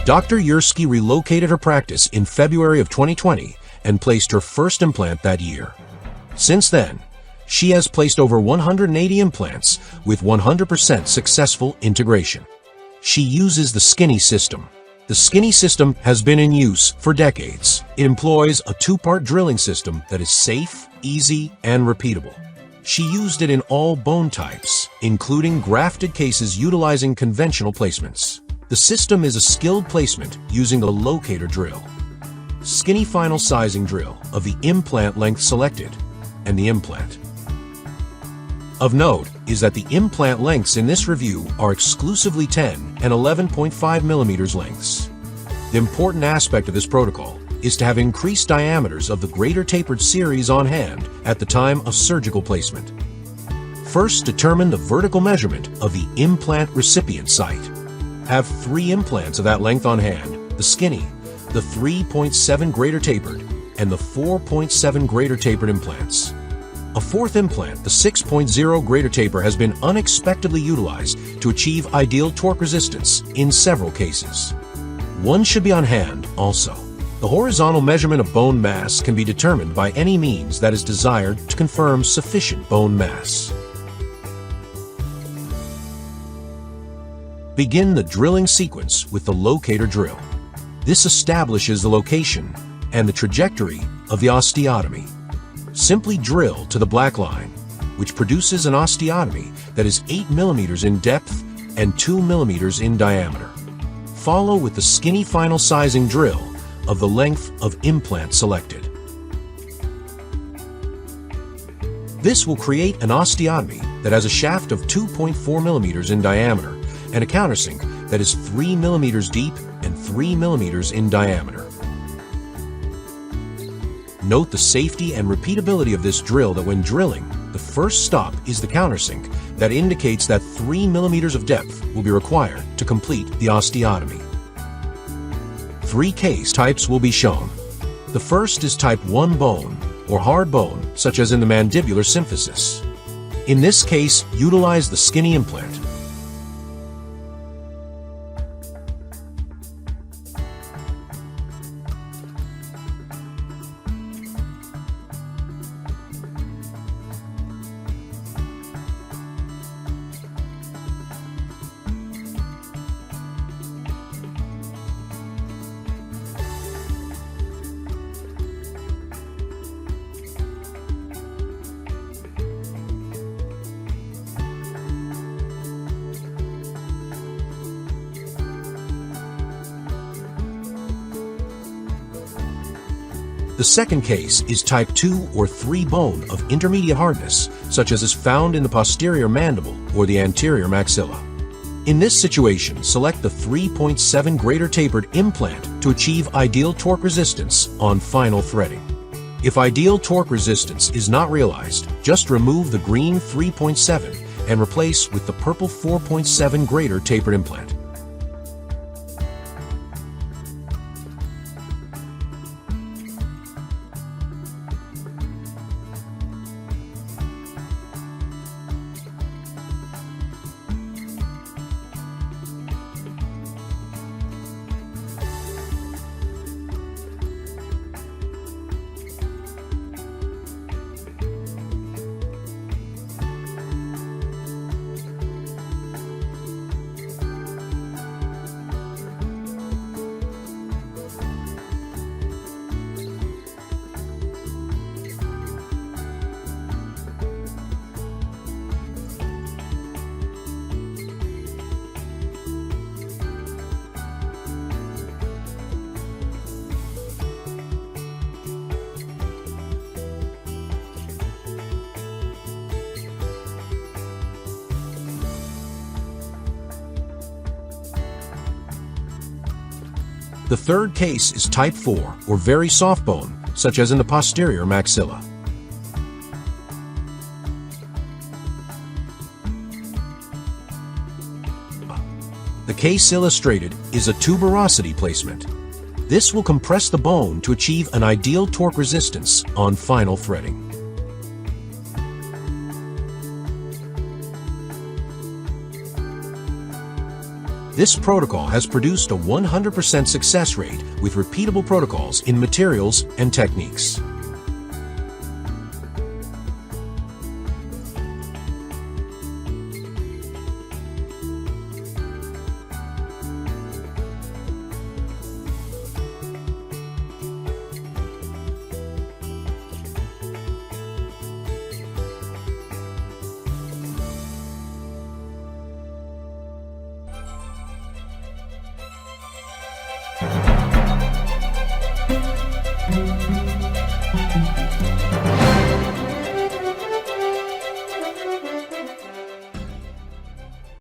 Dr. Yursky relocated her practice in February of 2020 and placed her first implant that year. Since then, she has placed over 180 implants with 100% successful integration. She uses the Skinny system. The Skinny system has been in use for decades. It employs a two-part drilling system that is safe, easy, and repeatable. She used it in all bone types, including grafted cases utilizing conventional placements. The system is a skilled placement using a locator drill. Skinny final sizing drill of the implant length selected and the implant. Of note is that the implant lengths in this review are exclusively 10 and 11.5 millimeters lengths. The important aspect of this protocol is to have increased diameters of the greater tapered series on hand at the time of surgical placement. First, determine the vertical measurement of the implant recipient site. Have 3 implants of that length on hand: the Skinny, the 3.7 greater tapered, and the 4.7 greater tapered implants. A fourth implant, the 6.0 greater taper, has been unexpectedly utilized to achieve ideal torque resistance in several cases. One should be on hand also. The horizontal measurement of bone mass can be determined by any means that is desired to confirm sufficient bone mass. Begin the drilling sequence with the locator drill. This establishes the location and the trajectory of the osteotomy. Simply drill to the black line, which produces an osteotomy that is 8 millimeters in depth and 2 millimeters in diameter. Follow with the Skinny final sizing drill of the length of implant selected. This will create an osteotomy that has a shaft of 2.4 millimeters in diameter and a countersink that is 3 millimeters deep and 3 millimeters in diameter. Note the safety and repeatability of this drill, that when drilling, the first stop is the countersink that indicates that 3 millimeters of depth will be required to complete the osteotomy. 3 case types will be shown. The first is type 1 bone or hard bone, such as in the mandibular symphysis. In this case, utilize the Skinny implant. The second case is type 2 or 3 bone of intermediate hardness, such as is found in the posterior mandible or the anterior maxilla. In this situation, select the 3.7 greater tapered implant to achieve ideal torque resistance on final threading. If ideal torque resistance is not realized, just remove the green 3.7 and replace with the purple 4.7 greater tapered implant. The third case is type 4 or very soft bone, such as in the posterior maxilla. The case illustrated is a tuberosity placement. This will compress the bone to achieve an ideal torque resistance on final threading. This protocol has produced a 100% success rate with repeatable protocols in materials and techniques.